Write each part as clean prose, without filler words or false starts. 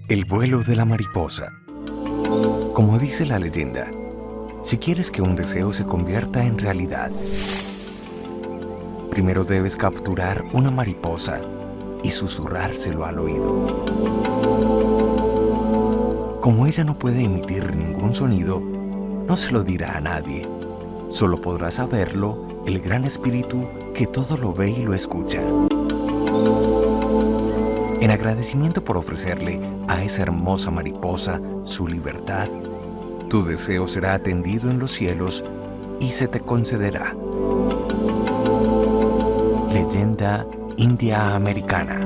El vuelo de la mariposa. Como dice la leyenda, si quieres que un deseo se convierta en realidad, primero debes capturar una mariposa y susurrárselo al oído. Como ella no puede emitir ningún sonido, no se lo dirá a nadie. Solo podrá saberlo el gran espíritu que todo lo ve y lo escucha. En agradecimiento por ofrecerle a esa hermosa mariposa su libertad, tu deseo será atendido en los cielos y se te concederá. Leyenda india-americana.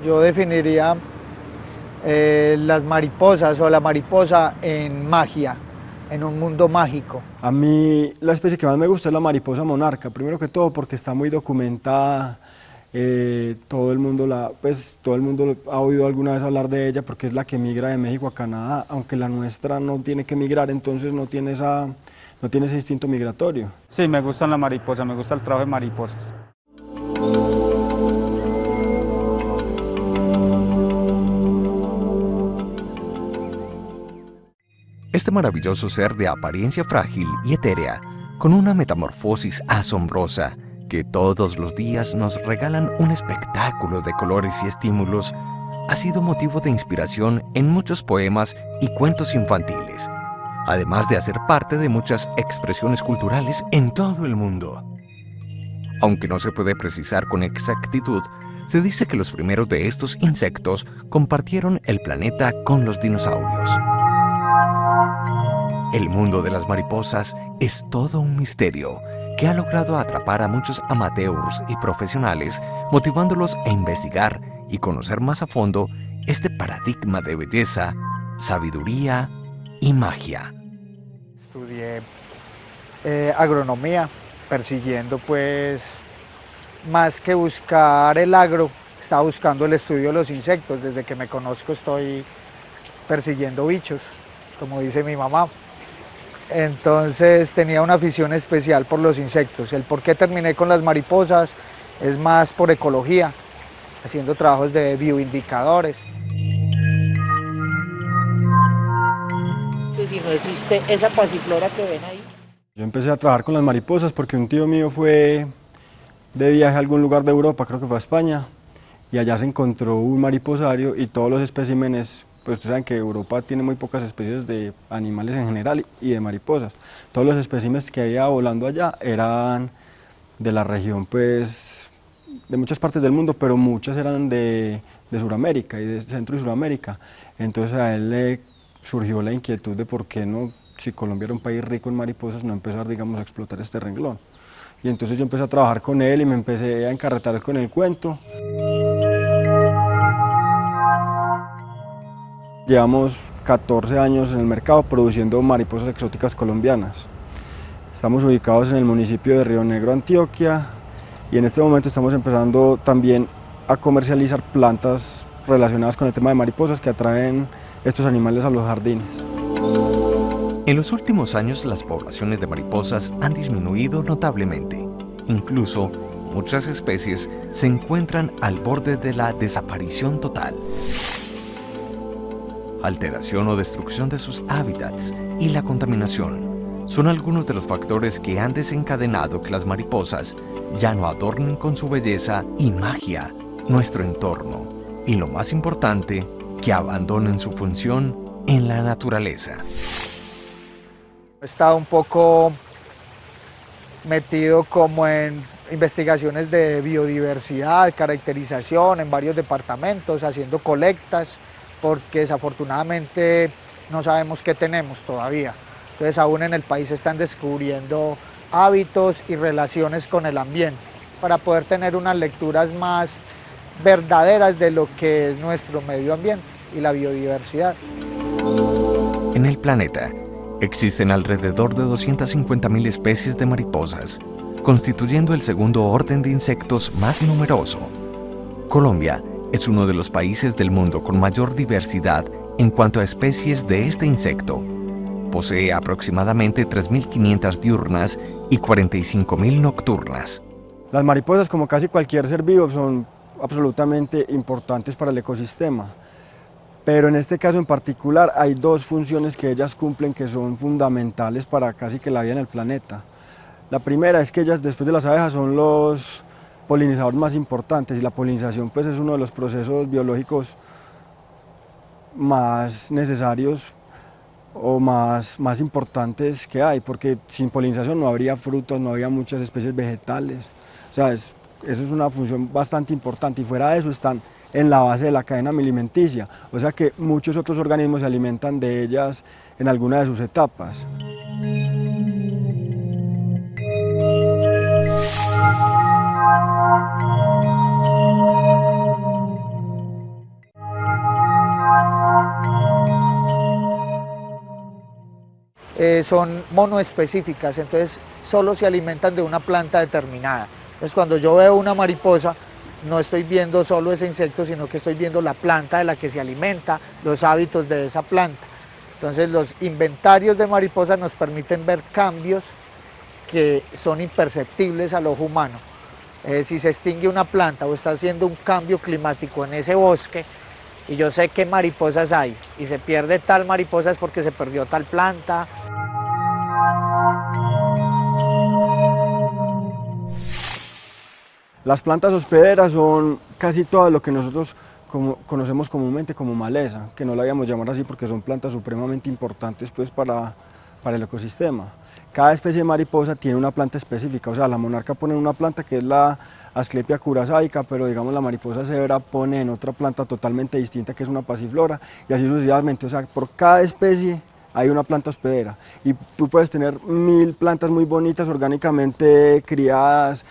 Yo definiría las mariposas o la mariposa en magia, en un mundo mágico. A mí la especie que más me gusta es la mariposa monarca, primero que todo porque está muy documentada, todo el mundo ha oído alguna vez hablar de ella porque es la que migra de México a Canadá, aunque la nuestra no tiene que migrar, entonces no tiene ese instinto migratorio. Sí, me gustan las mariposas, me gusta el trabajo de mariposas. Este maravilloso ser de apariencia frágil y etérea, con una metamorfosis asombrosa, que todos los días nos regalan un espectáculo de colores y estímulos, ha sido motivo de inspiración en muchos poemas y cuentos infantiles, además de hacer parte de muchas expresiones culturales en todo el mundo. Aunque no se puede precisar con exactitud, se dice que los primeros de estos insectos compartieron el planeta con los dinosaurios. El mundo de las mariposas es todo un misterio que ha logrado atrapar a muchos amateurs y profesionales, motivándolos a investigar y conocer más a fondo este paradigma de belleza, sabiduría y magia. Estudié agronomía, persiguiendo pues, más que buscar el agro, estaba buscando el estudio de los insectos. Desde que me conozco estoy persiguiendo bichos, como dice mi mamá. Entonces tenía una afición especial por los insectos. El por qué terminé con las mariposas es más por ecología, haciendo trabajos de bioindicadores. Que si no existe esa pasiflora que ven ahí. Yo empecé a trabajar con las mariposas porque un tío mío fue de viaje a algún lugar de Europa, creo que fue a España, y allá se encontró un mariposario y todos los especímenes. Pues ustedes saben que Europa tiene muy pocas especies de animales en general y de mariposas. Todos los especímenes que había volando allá eran de la región, pues, de muchas partes del mundo, pero muchas eran de Sudamérica y de Centro y Sudamérica. Entonces a él le surgió la inquietud de por qué no, si Colombia era un país rico en mariposas, no empezar, digamos, a explotar este renglón. Y entonces yo empecé a trabajar con él y me empecé a encarretar con el cuento. Llevamos 14 años en el mercado produciendo mariposas exóticas colombianas. Estamos ubicados en el municipio de Río Negro, Antioquia, y en este momento estamos empezando también a comercializar plantas relacionadas con el tema de mariposas que atraen estos animales a los jardines. En los últimos años, las poblaciones de mariposas han disminuido notablemente. Incluso, muchas especies se encuentran al borde de la desaparición total. Alteración o destrucción de sus hábitats y la contaminación son algunos de los factores que han desencadenado que las mariposas ya no adornen con su belleza y magia nuestro entorno, y lo más importante, que abandonen su función en la naturaleza. He estado un poco metido como en investigaciones de biodiversidad, caracterización en varios departamentos, haciendo colectas, porque desafortunadamente no sabemos qué tenemos todavía. Entonces aún en el país se están descubriendo hábitos y relaciones con el ambiente para poder tener unas lecturas más verdaderas de lo que es nuestro medio ambiente y la biodiversidad. En el planeta existen alrededor de 250.000 especies de mariposas, constituyendo el segundo orden de insectos más numeroso. Colombia es uno de los países del mundo con mayor diversidad en cuanto a especies de este insecto. Posee aproximadamente 3.500 diurnas y 45.000 nocturnas. Las mariposas, como casi cualquier ser vivo, son absolutamente importantes para el ecosistema. Pero en este caso en particular hay dos funciones que ellas cumplen que son fundamentales para casi que la vida en el planeta. La primera es que ellas, después de las abejas, son los polinizadores más importantes, y la polinización pues es uno de los procesos biológicos más necesarios o más importantes que hay, porque sin polinización no habría frutas, no habría muchas especies vegetales. O sea, eso es una función bastante importante, y fuera de eso están en la base de la cadena alimenticia, o sea que muchos otros organismos se alimentan de ellas en alguna de sus etapas. Son monoespecíficas, entonces solo se alimentan de una planta determinada. Entonces cuando yo veo una mariposa, no estoy viendo solo ese insecto, sino que estoy viendo la planta de la que se alimenta, los hábitos de esa planta. Entonces los inventarios de mariposas nos permiten ver cambios que son imperceptibles al ojo humano. Si se extingue una planta o está haciendo un cambio climático en ese bosque, y yo sé qué mariposas hay, y se pierde tal mariposa es porque se perdió tal planta. Las plantas hospederas son casi todas lo que nosotros conocemos comúnmente como maleza, que no la habíamos llamar así porque son plantas supremamente importantes pues, para el ecosistema. Cada especie de mariposa tiene una planta específica, o sea, la monarca pone en una planta que es la Asclepia curasaica, pero digamos la mariposa cebra pone en otra planta totalmente distinta que es una pasiflora, y así sucesivamente. O sea, por cada especie hay una planta hospedera, y tú puedes tener 1000 plantas muy bonitas, orgánicamente criadas,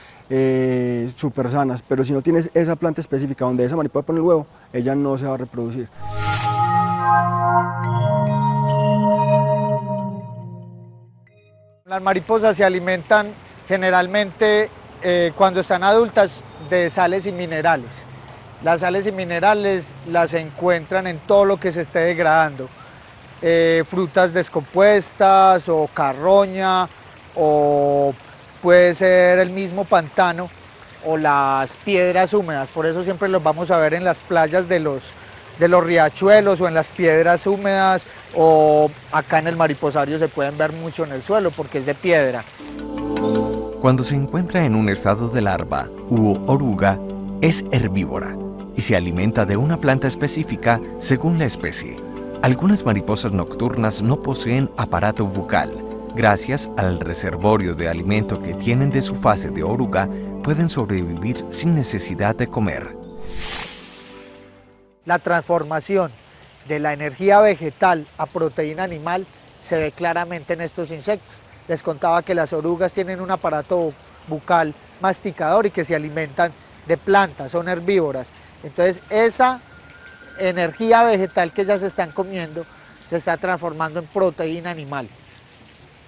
súper sanas, pero si no tienes esa planta específica donde esa mariposa pone el huevo, ella no se va a reproducir. Las mariposas se alimentan generalmente cuando están adultas de sales y minerales. Las sales y minerales las encuentran en todo lo que se esté degradando. Frutas descompuestas o carroña, o puede ser el mismo pantano o las piedras húmedas. Por eso siempre los vamos a ver en las playas de los riachuelos o en las piedras húmedas, o acá en el mariposario se pueden ver mucho en el suelo porque es de piedra. Cuando se encuentra en un estado de larva u oruga, es herbívora y se alimenta de una planta específica según la especie. Algunas mariposas nocturnas no poseen aparato bucal. Gracias al reservorio de alimento que tienen de su fase de oruga, pueden sobrevivir sin necesidad de comer. La transformación de la energía vegetal a proteína animal se ve claramente en estos insectos. Les contaba que las orugas tienen un aparato bucal masticador y que se alimentan de plantas, son herbívoras. Entonces esa energía vegetal que ellas están comiendo se está transformando en proteína animal.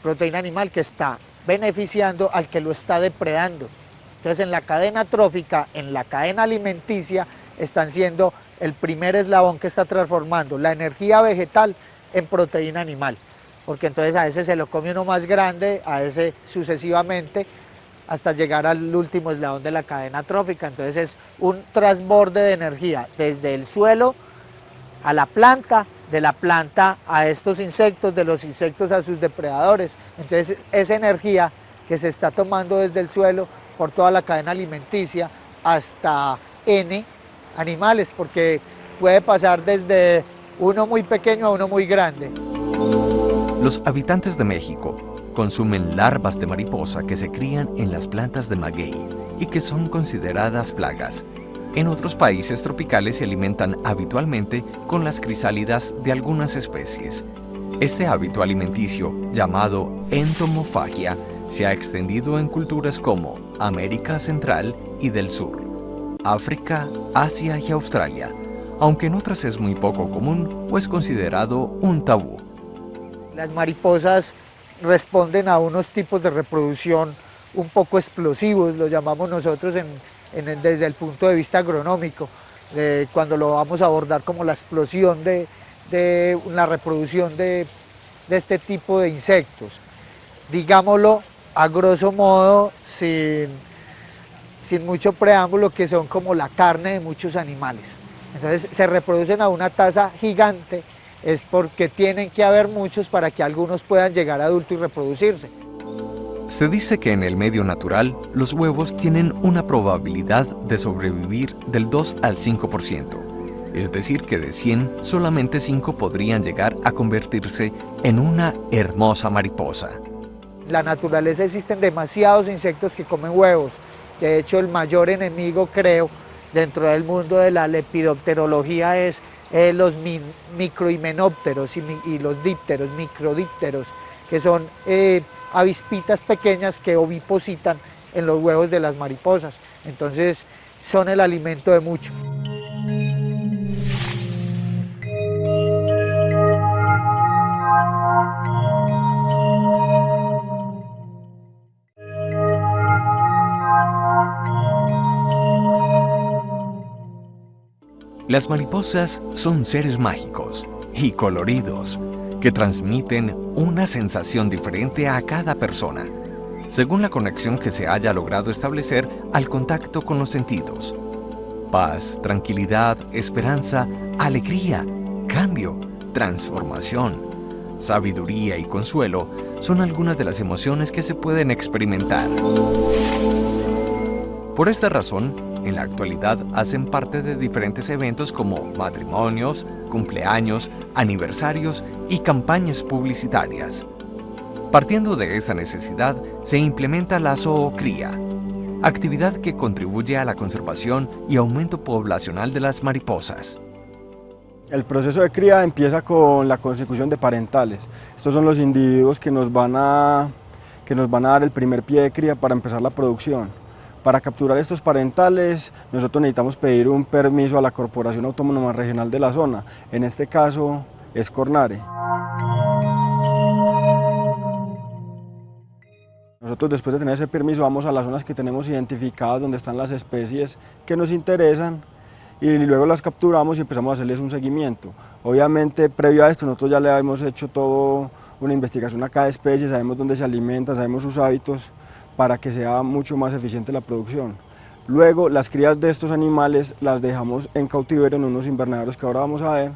Proteína animal que está beneficiando al que lo está depredando. Entonces en la cadena trófica, en la cadena alimenticia, están siendo el primer eslabón que está transformando la energía vegetal en proteína animal, porque entonces a ese se lo come uno más grande, a ese sucesivamente, hasta llegar al último eslabón de la cadena trófica. Entonces es un transborde de energía desde el suelo a la planta, de la planta a estos insectos, de los insectos a sus depredadores. Entonces esa energía que se está tomando desde el suelo por toda la cadena alimenticia hasta N animales, porque puede pasar desde uno muy pequeño a uno muy grande. Los habitantes de México consumen larvas de mariposa que se crían en las plantas de maguey y que son consideradas plagas. En otros países tropicales se alimentan habitualmente con las crisálidas de algunas especies. Este hábito alimenticio, llamado entomofagia, se ha extendido en culturas como América Central y del Sur, África, Asia y Australia, aunque en otras es muy poco común o es considerado un tabú. Las mariposas responden a unos tipos de reproducción un poco explosivos, lo llamamos nosotros desde el punto de vista agronómico, cuando lo vamos a abordar como la explosión de la reproducción de este tipo de insectos. Digámoslo a grosso modo, sin sin mucho preámbulo, que son como la carne de muchos animales. Entonces se reproducen a una tasa gigante, es porque tienen que haber muchos para que algunos puedan llegar a adulto y reproducirse. Se dice que en el medio natural, los huevos tienen una probabilidad de sobrevivir del 2 al 5%. Es decir, que de 100, solamente 5 podrían llegar a convertirse en una hermosa mariposa. En la naturaleza existen demasiados insectos que comen huevos. De hecho, el mayor enemigo, creo, dentro del mundo de la lepidopterología es los microhimenópteros y los dípteros, microdípteros, que son avispitas pequeñas que ovipositan en los huevos de las mariposas. Entonces, son el alimento de muchos. Las mariposas son seres mágicos y coloridos que transmiten una sensación diferente a cada persona, según la conexión que se haya logrado establecer al contacto con los sentidos. Paz, tranquilidad, esperanza, alegría, cambio, transformación, sabiduría y consuelo son algunas de las emociones que se pueden experimentar. Por esta razón, en la actualidad hacen parte de diferentes eventos como matrimonios, cumpleaños, aniversarios y campañas publicitarias. Partiendo de esa necesidad, se implementa la zoocría, actividad que contribuye a la conservación y aumento poblacional de las mariposas. El proceso de cría empieza con la consecución de parentales. Estos son los individuos que nos van a dar el primer pie de cría para empezar la producción. Para capturar estos parentales, nosotros necesitamos pedir un permiso a la Corporación Autónoma Regional de la zona, en este caso es Cornare. Nosotros, después de tener ese permiso, vamos a las zonas que tenemos identificadas donde están las especies que nos interesan y luego las capturamos y empezamos a hacerles un seguimiento. Obviamente, previo a esto, nosotros ya le hemos hecho toda una investigación a cada especie, sabemos dónde se alimenta, sabemos sus hábitos, para que sea mucho más eficiente la producción. Luego, las crías de estos animales las dejamos en cautiverio en unos invernaderos que ahora vamos a ver,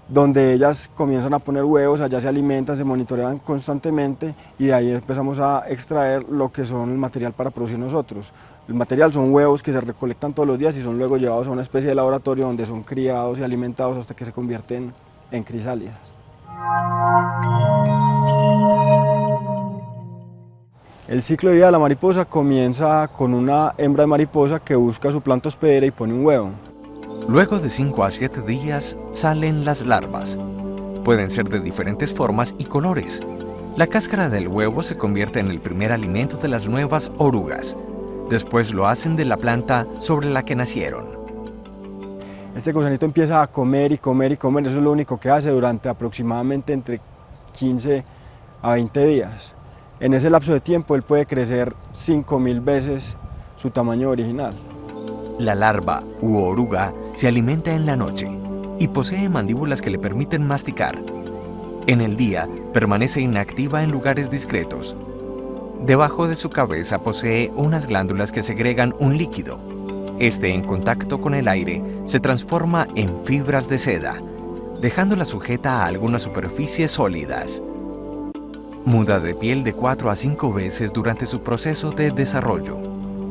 donde ellas comienzan a poner huevos, allá se alimentan, se monitorean constantemente y de ahí empezamos a extraer lo que son el material para producir nosotros. El material son huevos que se recolectan todos los días y son luego llevados a una especie de laboratorio donde son criados y alimentados hasta que se convierten en crisálidas. El ciclo de vida de la mariposa comienza con una hembra de mariposa que busca su planta hospedera y pone un huevo. Luego de 5 a 7 días salen las larvas. Pueden ser de diferentes formas y colores. La cáscara del huevo se convierte en el primer alimento de las nuevas orugas. Después lo hacen de la planta sobre la que nacieron. Este gusanito empieza a comer y comer y comer, eso es lo único que hace durante aproximadamente entre 15 a 20 días. En ese lapso de tiempo él puede crecer 5000 veces su tamaño original. La larva u oruga se alimenta en la noche y posee mandíbulas que le permiten masticar. En el día permanece inactiva en lugares discretos. Debajo de su cabeza posee unas glándulas que segregan un líquido. Este, en contacto con el aire, se transforma en fibras de seda, dejándola sujeta a algunas superficies sólidas. Muda de piel de 4 a 5 veces durante su proceso de desarrollo.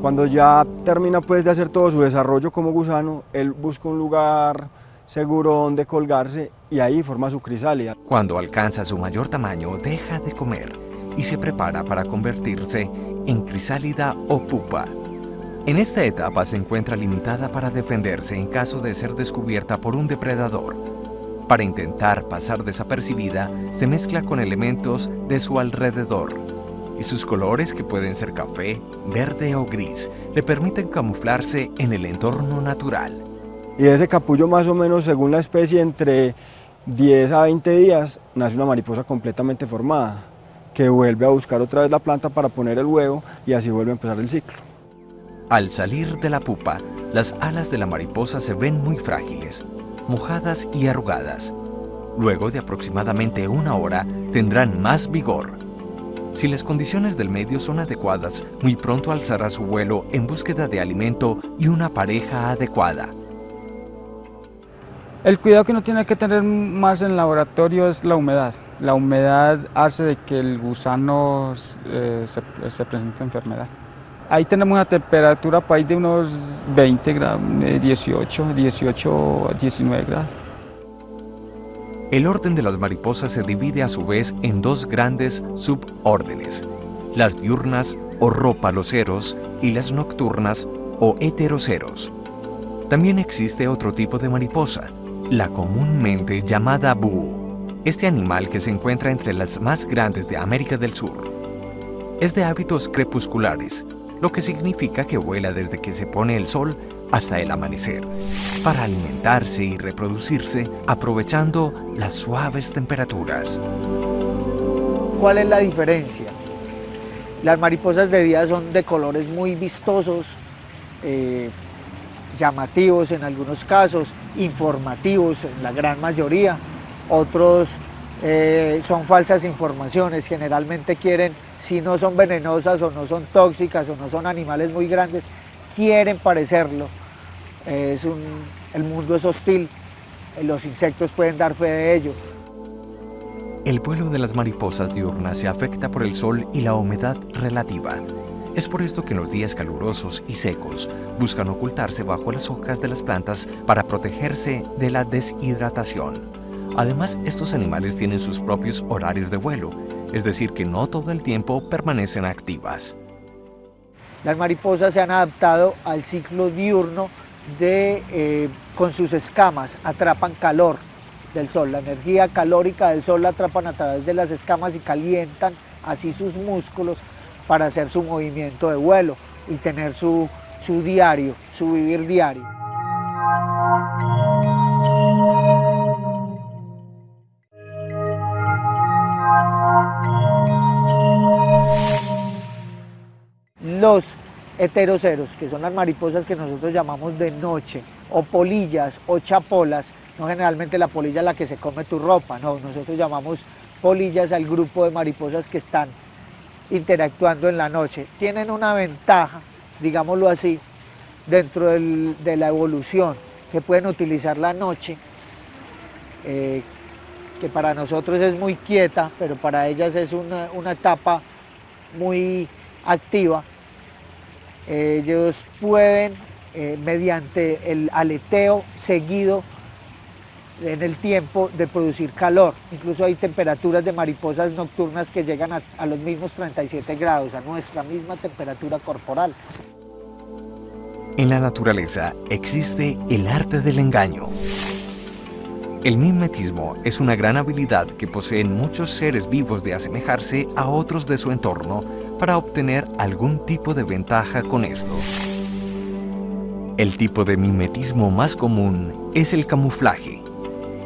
Cuando ya termina pues de hacer todo su desarrollo como gusano, él busca un lugar seguro donde colgarse y ahí forma su crisálida. Cuando alcanza su mayor tamaño, deja de comer y se prepara para convertirse en crisálida o pupa. En esta etapa se encuentra limitada para defenderse en caso de ser descubierta por un depredador. Para intentar pasar desapercibida, se mezcla con elementos de su alrededor, y sus colores, que pueden ser café, verde o gris, le permiten camuflarse en el entorno natural. Y de ese capullo, más o menos, según la especie, entre 10 a 20 días, nace una mariposa completamente formada, que vuelve a buscar otra vez la planta para poner el huevo y así vuelve a empezar el ciclo. Al salir de la pupa, las alas de la mariposa se ven muy frágiles, mojadas y arrugadas. Luego de aproximadamente 1 hora tendrán más vigor. Si las condiciones del medio son adecuadas, muy pronto alzará su vuelo en búsqueda de alimento y una pareja adecuada. El cuidado que uno tiene que tener más en laboratorio es la humedad. La humedad hace de que el gusano se presente enfermedad. Ahí tenemos una temperatura por ahí de unos 20 grados, 18 a 19 grados. El orden de las mariposas se divide a su vez en dos grandes subórdenes, las diurnas o ropaloceros y las nocturnas o heteroceros. También existe otro tipo de mariposa, la comúnmente llamada búho. Este animal, que se encuentra entre las más grandes de América del Sur, es de hábitos crepusculares, lo que significa que vuela desde que se pone el sol hasta el amanecer, para alimentarse y reproducirse aprovechando las suaves temperaturas. ¿Cuál es la diferencia? Las mariposas de día son de colores muy vistosos, llamativos en algunos casos, informativos en la gran mayoría. Otros son falsas informaciones, generalmente quieren, si no son venenosas o no son tóxicas o no son animales muy grandes, quieren parecerlo. El mundo es hostil, los insectos pueden dar fe de ello. El vuelo de las mariposas diurnas se afecta por el sol y la humedad relativa. Es por esto que en los días calurosos y secos buscan ocultarse bajo las hojas de las plantas para protegerse de la deshidratación. Además, estos animales tienen sus propios horarios de vuelo, es decir, que no todo el tiempo permanecen activas. Las mariposas se han adaptado al ciclo diurno con sus escamas, atrapan calor del sol, la energía calórica del sol la atrapan a través de las escamas y calientan así sus músculos para hacer su movimiento de vuelo y tener su diario, su vivir diario. Los heteroceros, que son las mariposas que nosotros llamamos de noche, o polillas o chapolas, no generalmente la polilla es la que se come tu ropa, no, nosotros llamamos polillas al grupo de mariposas que están interactuando en la noche. Tienen una ventaja, digámoslo así, dentro de la evolución, que pueden utilizar la noche, que para nosotros es muy quieta, pero para ellas es una etapa muy activa. Ellos pueden, mediante el aleteo seguido en el tiempo, de producir calor. Incluso hay temperaturas de mariposas nocturnas que llegan a los mismos 37 grados, a nuestra misma temperatura corporal. En la naturaleza existe el arte del engaño. El mimetismo es una gran habilidad que poseen muchos seres vivos de asemejarse a otros de su entorno para obtener algún tipo de ventaja con esto. El tipo de mimetismo más común es el camuflaje,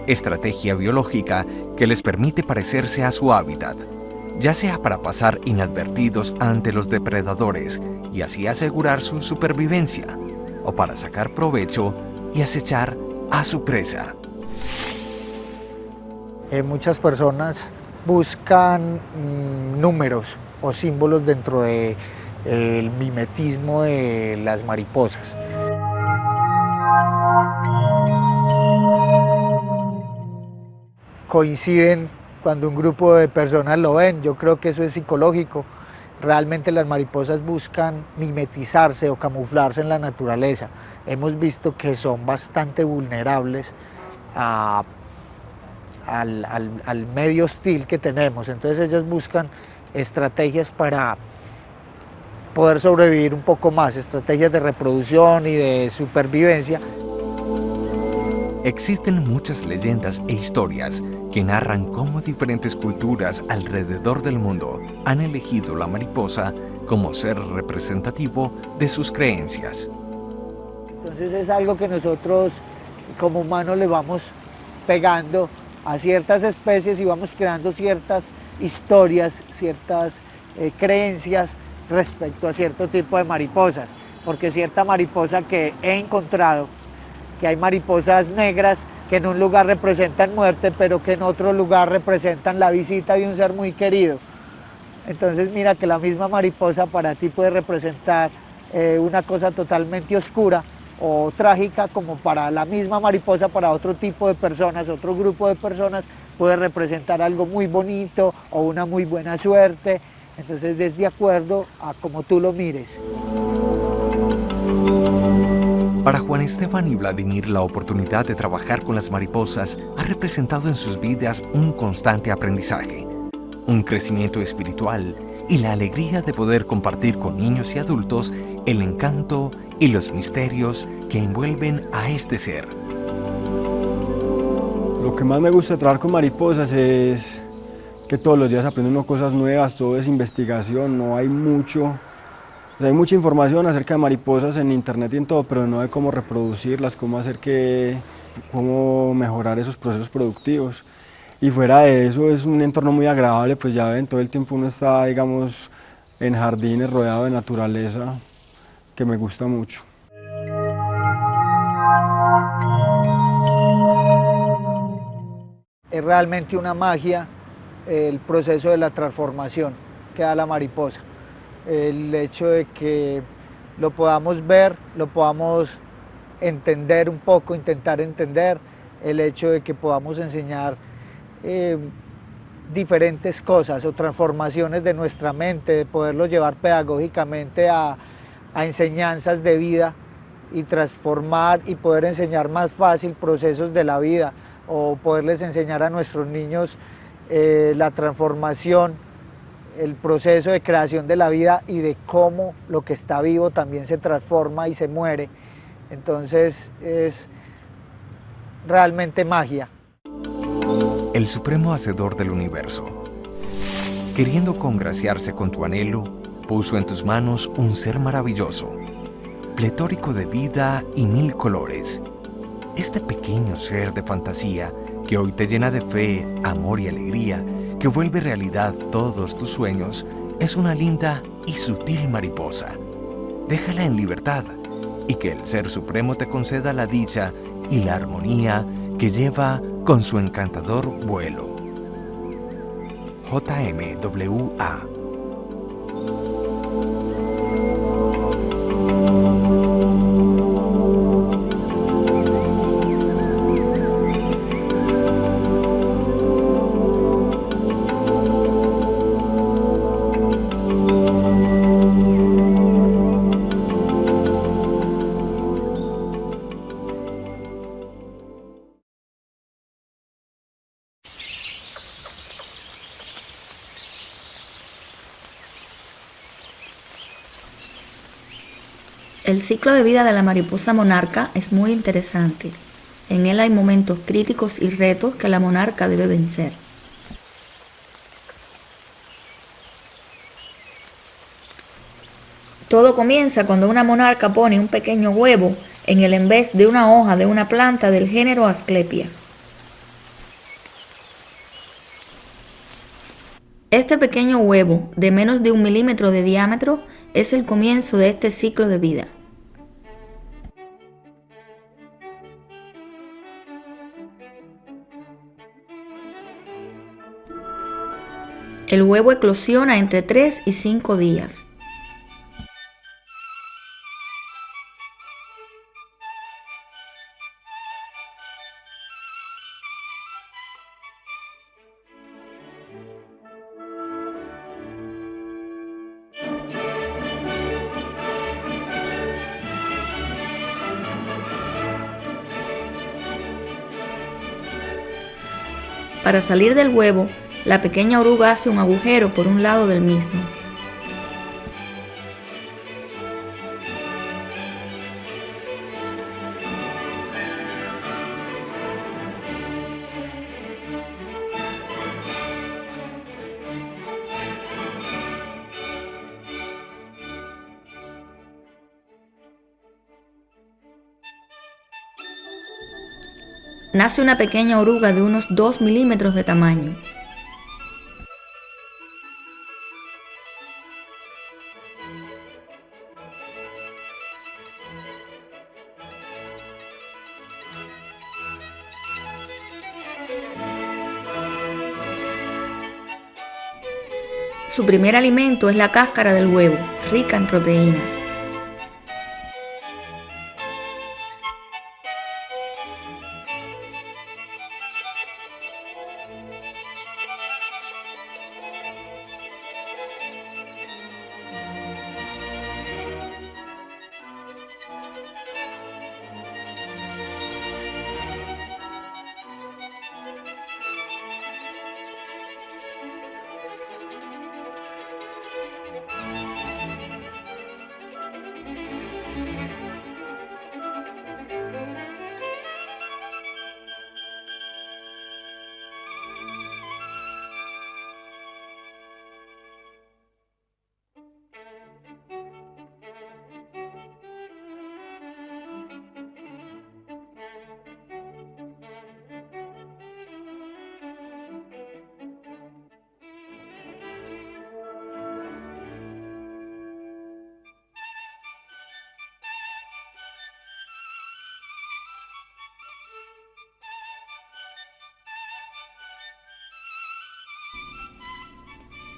estrategia biológica que les permite parecerse a su hábitat, ya sea para pasar inadvertidos ante los depredadores y así asegurar su supervivencia, o para sacar provecho y acechar a su presa. Muchas personas buscan números o símbolos dentro del mimetismo de las mariposas. Coinciden cuando un grupo de personas lo ven, yo creo que eso es psicológico. Realmente las mariposas buscan mimetizarse o camuflarse en la naturaleza. Hemos visto que son bastante vulnerables al medio hostil que tenemos, entonces ellas buscan estrategias para poder sobrevivir un poco más, estrategias de reproducción y de supervivencia. Existen muchas leyendas e historias que narran cómo diferentes culturas alrededor del mundo han elegido la mariposa como ser representativo de sus creencias. Entonces es algo que nosotros como humanos le vamos pegando a ciertas especies y vamos creando ciertas historias, ciertas creencias respecto a cierto tipo de mariposas, porque cierta mariposa que he encontrado, que hay mariposas negras que en un lugar representan muerte, pero que en otro lugar representan la visita de un ser muy querido. Entonces mira que la misma mariposa para ti puede representar una cosa totalmente oscura o trágica, como para la misma mariposa, para otro tipo de personas, otro grupo de personas, puede representar algo muy bonito o una muy buena suerte. Entonces es de acuerdo a cómo tú lo mires. Para Juan Esteban y Vladimir, la oportunidad de trabajar con las mariposas ha representado en sus vidas un constante aprendizaje, un crecimiento espiritual y la alegría de poder compartir con niños y adultos el encanto y los misterios que envuelven a este ser. Lo que más me gusta de trabajar con mariposas es que todos los días aprende uno cosas nuevas, todo es investigación, no hay mucho. O sea, hay mucha información acerca de mariposas en internet y en todo, pero no de cómo reproducirlas, cómo mejorar esos procesos productivos. Y fuera de eso es un entorno muy agradable, pues ya ven, todo el tiempo uno está, digamos, en jardines rodeado de naturaleza, que me gusta mucho. Es realmente una magia el proceso de la transformación que da la mariposa. El hecho de que lo podamos ver, lo podamos entender un poco, intentar entender, el hecho de que podamos enseñar diferentes cosas o transformaciones de nuestra mente, de poderlo llevar pedagógicamente a enseñanzas de vida y transformar y poder enseñar más fácil procesos de la vida, o poderles enseñar a nuestros niños la transformación, el proceso de creación de la vida y de cómo lo que está vivo también se transforma y se muere. Entonces es realmente magia. El supremo hacedor del universo, queriendo congraciarse con tu anhelo, puso en tus manos un ser maravilloso, pletórico de vida y mil colores. Este pequeño ser de fantasía que hoy te llena de fe, amor y alegría, que vuelve realidad todos tus sueños, es una linda y sutil mariposa. Déjala en libertad y que el Ser Supremo te conceda la dicha y la armonía que lleva con su encantador vuelo. JMWA. El ciclo de vida de la mariposa monarca es muy interesante. En él hay momentos críticos y retos que la monarca debe vencer. Todo comienza cuando una monarca pone un pequeño huevo en el envés de una hoja de una planta del género Asclepia. Este pequeño huevo, de menos de 1 milímetro de diámetro, es el comienzo de este ciclo de vida. El huevo eclosiona entre 3 y 5 días. Para salir del huevo, la pequeña oruga hace un agujero por un lado del mismo. Nace una pequeña oruga de unos 2 milímetros de tamaño. Su primer alimento es la cáscara del huevo, rica en proteínas.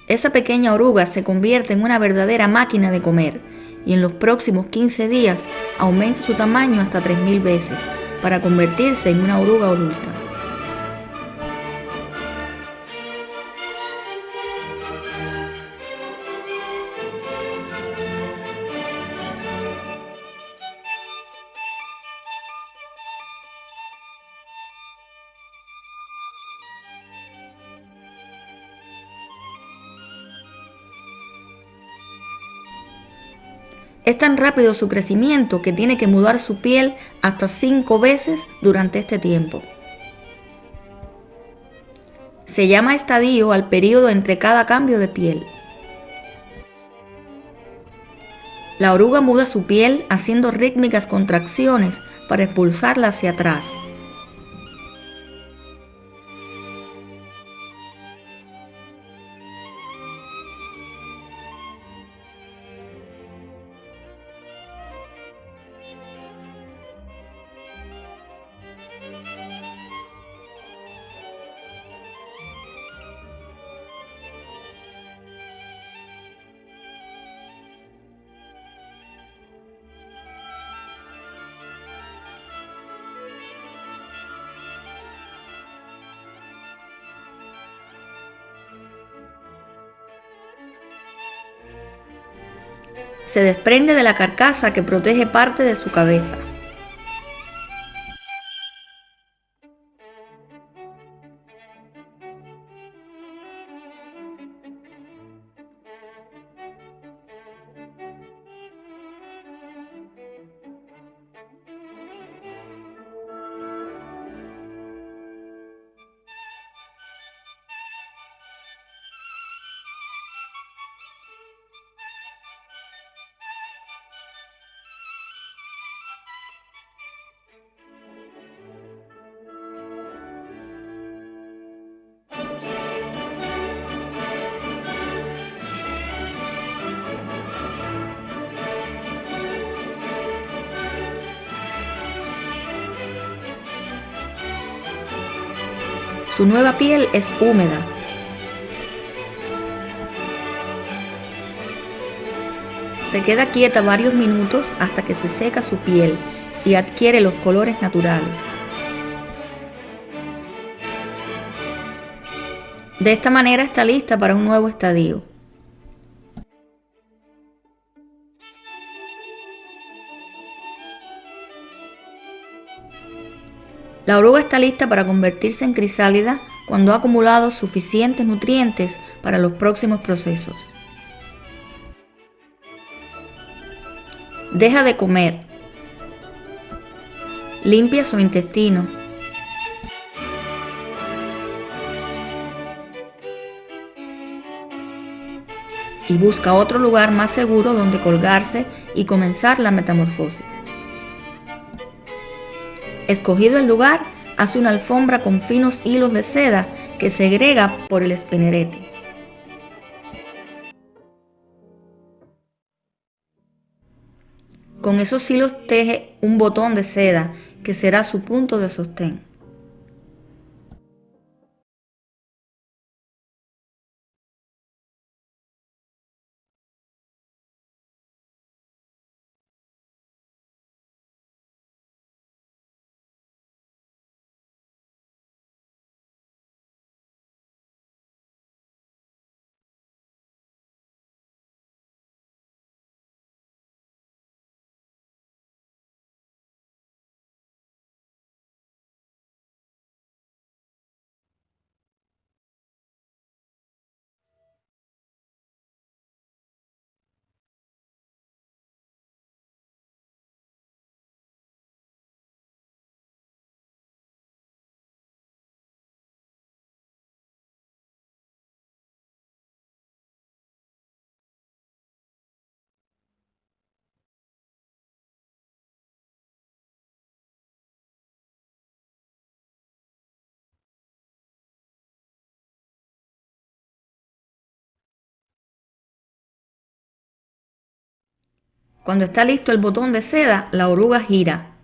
Esa pequeña oruga se convierte en una verdadera máquina de comer y en los próximos 15 días aumenta su tamaño hasta 3000 veces para convertirse en una oruga adulta. Es tan rápido su crecimiento que tiene que mudar su piel hasta 5 veces durante este tiempo. Se llama estadio al periodo entre cada cambio de piel. La oruga muda su piel haciendo rítmicas contracciones para expulsarla hacia atrás. Se desprende de la carcasa que protege parte de su cabeza. Su nueva piel es húmeda. Se queda quieta varios minutos hasta que se seca su piel y adquiere los colores naturales. De esta manera está lista para un nuevo estadio. La oruga está lista para convertirse en crisálida cuando ha acumulado suficientes nutrientes para los próximos procesos. Deja de comer. Limpia su intestino. Y busca otro lugar más seguro donde colgarse y comenzar la metamorfosis. Escogido el lugar, hace una alfombra con finos hilos de seda que segrega por el espinerete. Con esos hilos teje un botón de seda que será su punto de sostén. Cuando está listo el botón de seda, la oruga gira.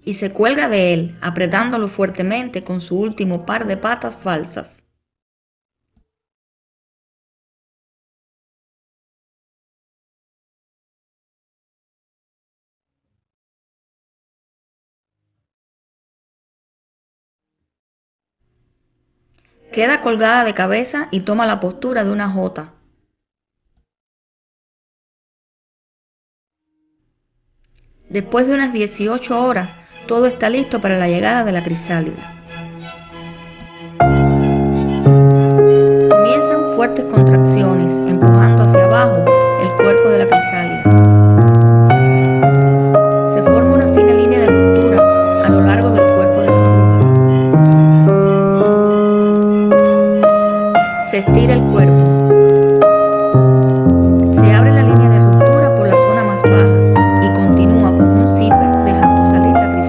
Y se cuelga de él, apretándolo fuertemente con su último par de patas falsas. Queda colgada de cabeza y toma la postura de una jota. Después de unas 18 horas, todo está listo para la llegada de la crisálida. Comienzan fuertes contracciones, empujando hacia abajo el cuerpo de la crisálida. Se forma una fina línea de ruptura a lo largo del cuerpo de la oruga. Se estira el cuerpo. Se abre la línea de ruptura por la zona más baja y continúa con un zipper dejando salir la crisálida.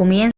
comienza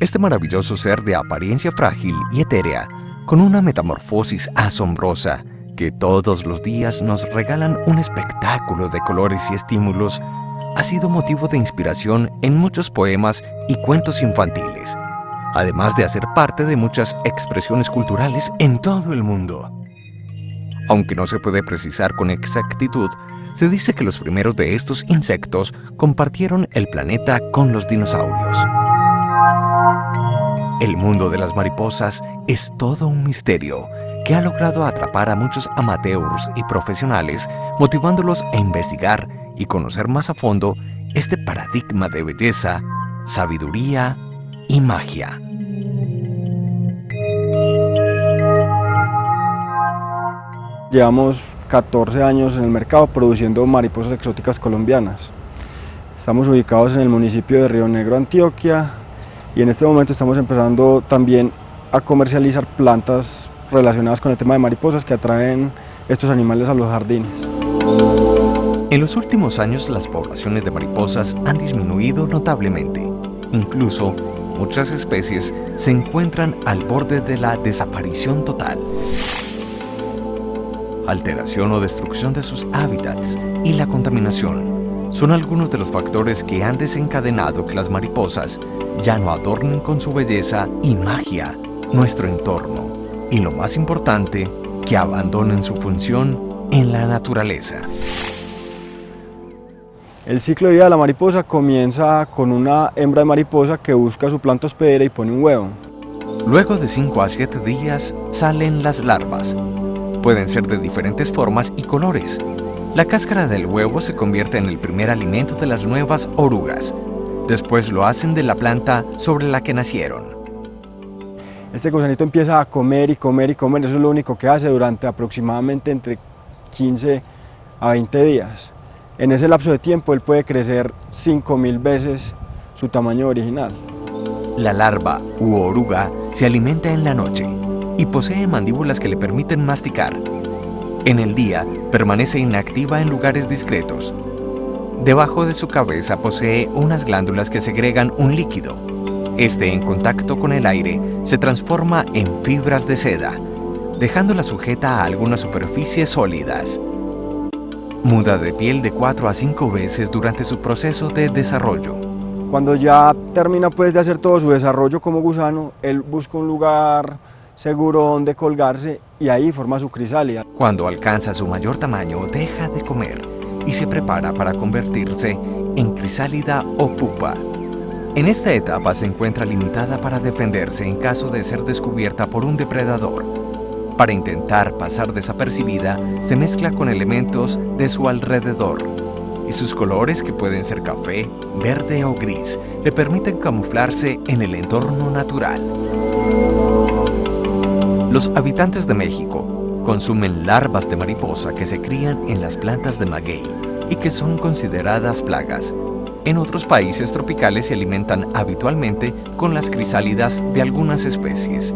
Este maravilloso ser de apariencia frágil y etérea, con una metamorfosis asombrosa, que todos los días nos regalan un espectáculo de colores y estímulos, ha sido motivo de inspiración en muchos poemas y cuentos infantiles, además de hacer parte de muchas expresiones culturales en todo el mundo. Aunque no se puede precisar con exactitud, se dice que los primeros de estos insectos compartieron el planeta con los dinosaurios. El mundo de las mariposas es todo un misterio que ha logrado atrapar a muchos amateurs y profesionales, motivándolos a investigar y conocer más a fondo este paradigma de belleza, sabiduría y magia. Llevamos 14 años en el mercado produciendo mariposas exóticas colombianas. Estamos ubicados en el municipio de Río Negro, Antioquia, y en este momento estamos empezando también a comercializar plantas relacionadas con el tema de mariposas que atraen estos animales a los jardines. En los últimos años las poblaciones de mariposas han disminuido notablemente. Incluso, muchas especies se encuentran al borde de la desaparición total. Alteración o destrucción de sus hábitats y la contaminación son algunos de los factores que han desencadenado que las mariposas ya no adornen con su belleza y magia nuestro entorno, y lo más importante, que abandonen su función en la naturaleza. El ciclo de vida de la mariposa comienza con una hembra de mariposa que busca su planta hospedera y pone un huevo. Luego de 5 a 7 días salen las larvas. Pueden ser de diferentes formas y colores. La cáscara del huevo se convierte en el primer alimento de las nuevas orugas. Después lo hacen de la planta sobre la que nacieron. Este gusanito empieza a comer y comer y comer, eso es lo único que hace durante aproximadamente entre 15 a 20 días. En ese lapso de tiempo él puede crecer 5000 veces su tamaño original. La larva u oruga se alimenta en la noche y posee mandíbulas que le permiten masticar. En el día permanece inactiva en lugares discretos. Debajo de su cabeza posee unas glándulas que segregan un líquido. Este, en contacto con el aire, se transforma en fibras de seda, dejándola sujeta a algunas superficies sólidas. Muda de piel de 4 a 5 veces durante su proceso de desarrollo. Cuando ya termina de hacer todo su desarrollo como gusano, él busca un lugar seguro donde colgarse y ahí forma su crisálida. Cuando alcanza su mayor tamaño, deja de comer y se prepara para convertirse en crisálida o pupa. En esta etapa se encuentra limitada para defenderse en caso de ser descubierta por un depredador. Para intentar pasar desapercibida, se mezcla con elementos de su alrededor, y sus colores, que pueden ser café, verde o gris, le permiten camuflarse en el entorno natural. Los habitantes de México consumen larvas de mariposa que se crían en las plantas de maguey y que son consideradas plagas. En otros países tropicales se alimentan habitualmente con las crisálidas de algunas especies.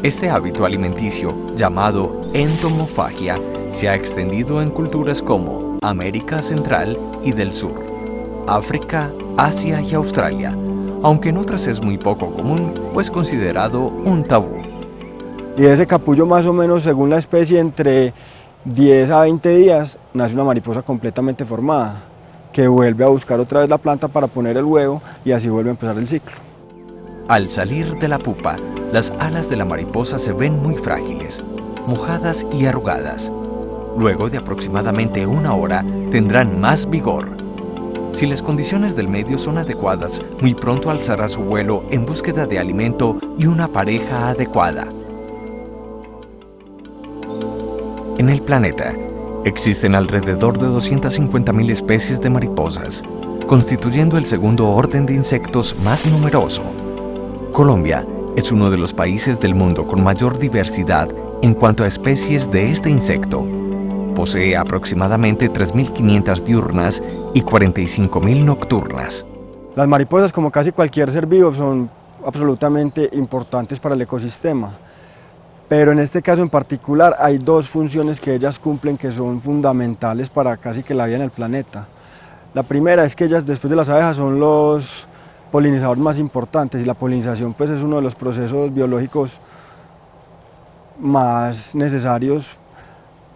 Este hábito alimenticio, llamado entomofagia, se ha extendido en culturas como América Central y del Sur, África, Asia y Australia, aunque en otras es muy poco común o es considerado un tabú. Y de ese capullo, más o menos, según la especie, entre 10 a 20 días, nace una mariposa completamente formada, que vuelve a buscar otra vez la planta para poner el huevo y así vuelve a empezar el ciclo. Al salir de la pupa, las alas de la mariposa se ven muy frágiles, mojadas y arrugadas. Luego de aproximadamente 1 hora tendrán más vigor. Si las condiciones del medio son adecuadas, muy pronto alzará su vuelo en búsqueda de alimento y una pareja adecuada. En el planeta existen alrededor de 250.000 especies de mariposas, constituyendo el segundo orden de insectos más numeroso. Colombia es uno de los países del mundo con mayor diversidad en cuanto a especies de este insecto. Posee aproximadamente 3.500 diurnas y 45.000 nocturnas. Las mariposas, como casi cualquier ser vivo, son absolutamente importantes para el ecosistema. Pero en este caso en particular hay 2 funciones que ellas cumplen que son fundamentales para casi que la vida en el planeta. La primera es que ellas, después de las abejas, son los polinizadores más importantes, y la polinización pues es uno de los procesos biológicos más necesarios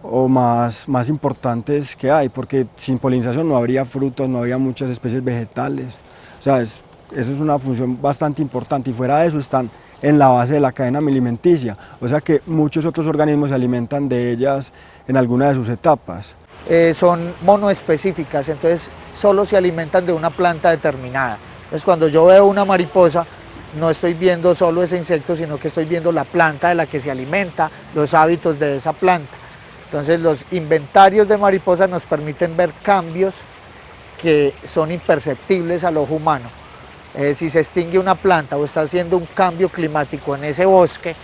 o más importantes que hay, porque sin polinización no habría frutos, no habría muchas especies vegetales. O sea, eso es una función bastante importante, y fuera de eso están en la base de la cadena alimenticia, o sea que muchos otros organismos se alimentan de ellas en alguna de sus etapas. Son monoespecíficas, entonces solo se alimentan de una planta determinada. Entonces cuando yo veo una mariposa, no estoy viendo solo ese insecto, sino que estoy viendo la planta de la que se alimenta, los hábitos de esa planta. Entonces los inventarios de mariposas nos permiten ver cambios que son imperceptibles al ojo humano. Si se extingue una planta o está haciendo un cambio climático en ese bosque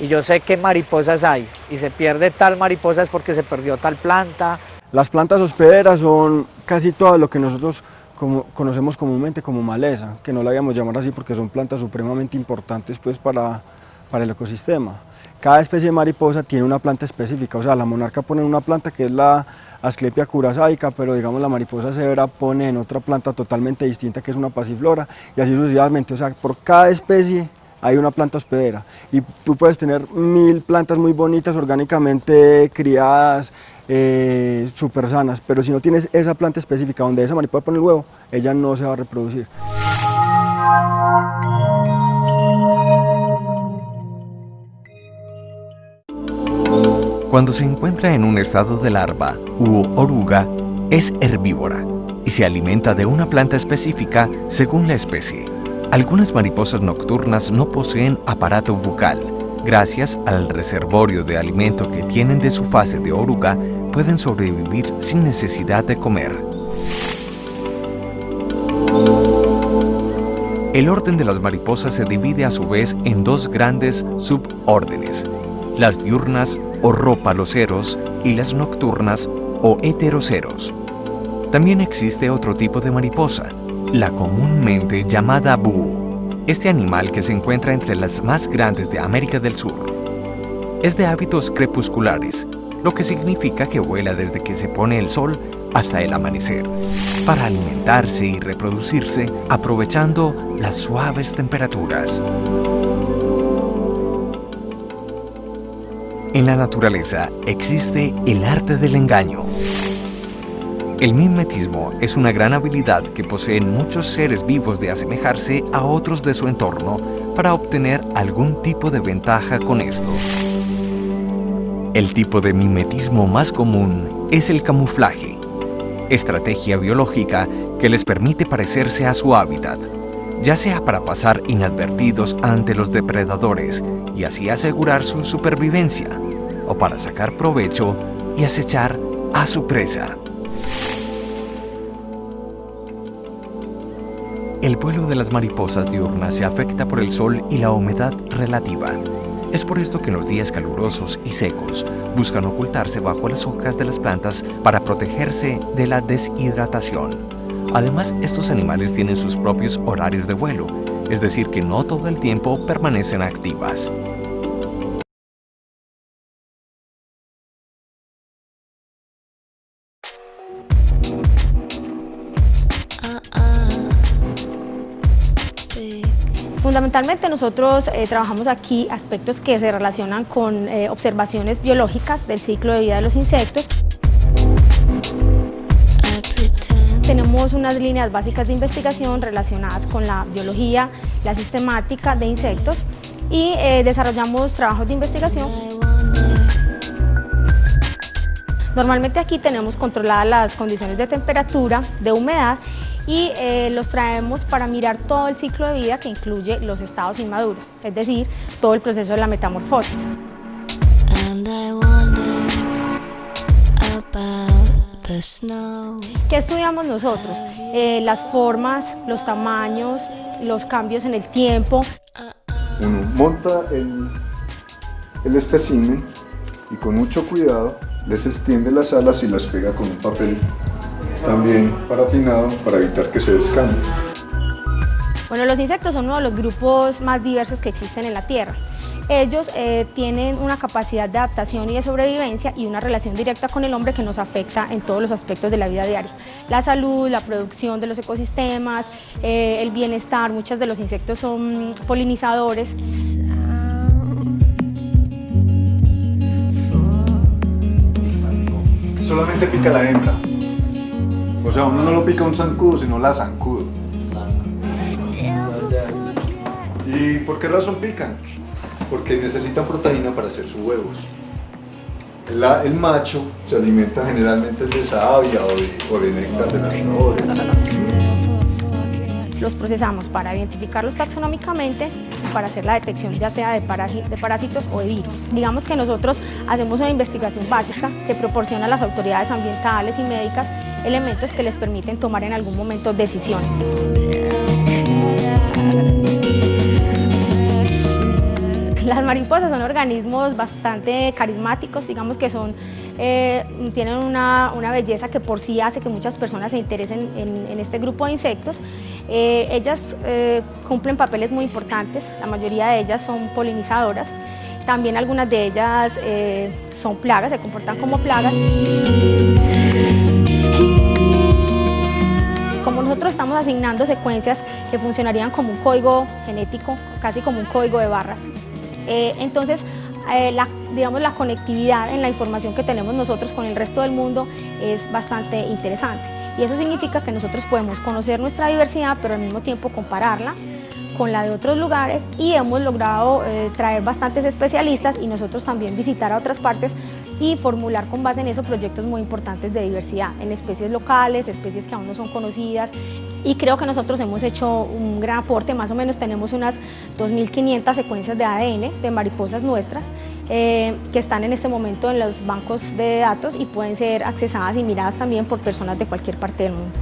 y yo sé qué mariposas hay y se pierde tal mariposa, es porque se perdió tal planta. Las plantas hospederas son casi todas lo que nosotros conocemos comúnmente como maleza, que no la habíamos llamar así porque son plantas supremamente importantes pues para el ecosistema. Cada especie de mariposa tiene una planta específica, o sea, la monarca pone en una planta que es la Asclepia curasaica, pero digamos la mariposa cebra pone en otra planta totalmente distinta que es una pasiflora, y así sucesivamente. O sea, por cada especie hay una planta hospedera, y tú puedes tener 1000 plantas muy bonitas, orgánicamente criadas, súper sanas, pero si no tienes esa planta específica donde esa mariposa pone el huevo, ella no se va a reproducir. Cuando se encuentra en un estado de larva u oruga, es herbívora y se alimenta de una planta específica según la especie. Algunas mariposas nocturnas no poseen aparato bucal. Gracias al reservorio de alimento que tienen de su fase de oruga, pueden sobrevivir sin necesidad de comer. El orden de las mariposas se divide a su vez en dos grandes subórdenes: las diurnas o ropaloceros y las nocturnas o heteroceros. También existe otro tipo de mariposa, la comúnmente llamada búho. Este animal, que se encuentra entre las más grandes de América del Sur, es de hábitos crepusculares, lo que significa que vuela desde que se pone el sol hasta el amanecer, para alimentarse y reproducirse aprovechando las suaves temperaturas. En la naturaleza existe el arte del engaño. El mimetismo es una gran habilidad que poseen muchos seres vivos de asemejarse a otros de su entorno para obtener algún tipo de ventaja con esto. El tipo de mimetismo más común es el camuflaje, estrategia biológica que les permite parecerse a su hábitat, ya sea para pasar inadvertidos ante los depredadores y así asegurar su supervivencia, o para sacar provecho y acechar a su presa. El vuelo de las mariposas diurnas se afecta por el sol y la humedad relativa. Es por esto que en los días calurosos y secos buscan ocultarse bajo las hojas de las plantas para protegerse de la deshidratación. Además, estos animales tienen sus propios horarios de vuelo, es decir, que no todo el tiempo permanecen activas. Fundamentalmente nosotros trabajamos aquí aspectos que se relacionan con observaciones biológicas del ciclo de vida de los insectos. Tenemos unas líneas básicas de investigación relacionadas con la biología, la sistemática de insectos y desarrollamos trabajos de investigación. Normalmente aquí tenemos controladas las condiciones de temperatura, de humedad, y los traemos para mirar todo el ciclo de vida, que incluye los estados inmaduros, es decir, todo el proceso de la metamorfosis. ¿Qué estudiamos nosotros? Las formas, los tamaños, los cambios en el tiempo. Uno monta el espécimen y con mucho cuidado les extiende las alas y las pega con un papel también parafinado para evitar que se descambie. Bueno, los insectos son uno de los grupos más diversos que existen en la Tierra. Ellos tienen una capacidad de adaptación y de sobrevivencia y una relación directa con el hombre que nos afecta en todos los aspectos de la vida diaria. La salud, la producción de los ecosistemas, el bienestar. Muchos de los insectos son polinizadores. Solamente pica la hembra. O sea, uno no lo pica un zancudo, sino la zancudo. ¿Y por qué razón pican? Porque necesitan proteína para hacer sus huevos. El macho se alimenta generalmente de savia o de néctar de las flores. Los procesamos para identificarlos taxonómicamente y para hacer la detección ya sea de parásitos o de virus. Digamos que nosotros hacemos una investigación básica que proporciona a las autoridades ambientales y médicas elementos que les permiten tomar en algún momento decisiones. Las mariposas son organismos bastante carismáticos, digamos que tienen una belleza que por sí hace que muchas personas se interesen en este grupo de insectos. Ellas cumplen papeles muy importantes, la mayoría de ellas son polinizadoras, también algunas de ellas son plagas, se comportan como plagas. Como nosotros estamos asignando secuencias que funcionarían como un código genético, casi como un código de barras, entonces digamos, la conectividad en la información que tenemos nosotros con el resto del mundo es bastante interesante. Y eso significa que nosotros podemos conocer nuestra diversidad, pero al mismo tiempo compararla con la de otros lugares, y hemos logrado traer bastantes especialistas y nosotros también visitar a otras partes y formular con base en eso proyectos muy importantes de diversidad en especies locales, especies que aún no son conocidas. Y creo que nosotros hemos hecho un gran aporte, más o menos tenemos unas 2.500 secuencias de ADN de mariposas nuestras que están en este momento en los bancos de datos y pueden ser accesadas y miradas también por personas de cualquier parte del mundo.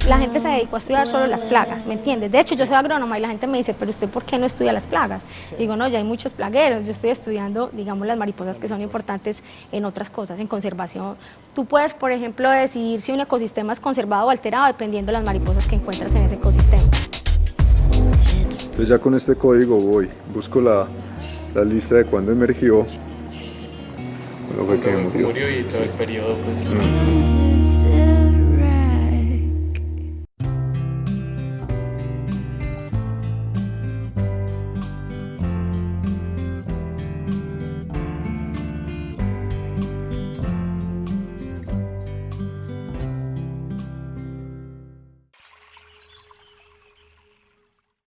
La gente se dedicó a estudiar solo las plagas, ¿me entiendes? De hecho, yo soy agrónoma y la gente me dice, pero ¿usted por qué no estudia las plagas? Yo digo, no, ya hay muchos plagueros, yo estoy estudiando, digamos, las mariposas que son importantes en otras cosas, en conservación. Tú puedes, por ejemplo, decidir si un ecosistema es conservado o alterado dependiendo de las mariposas que encuentras en ese ecosistema. Entonces ya con este código busco la lista de cuándo emergió, cuándo fue que murió y todo el periodo, pues.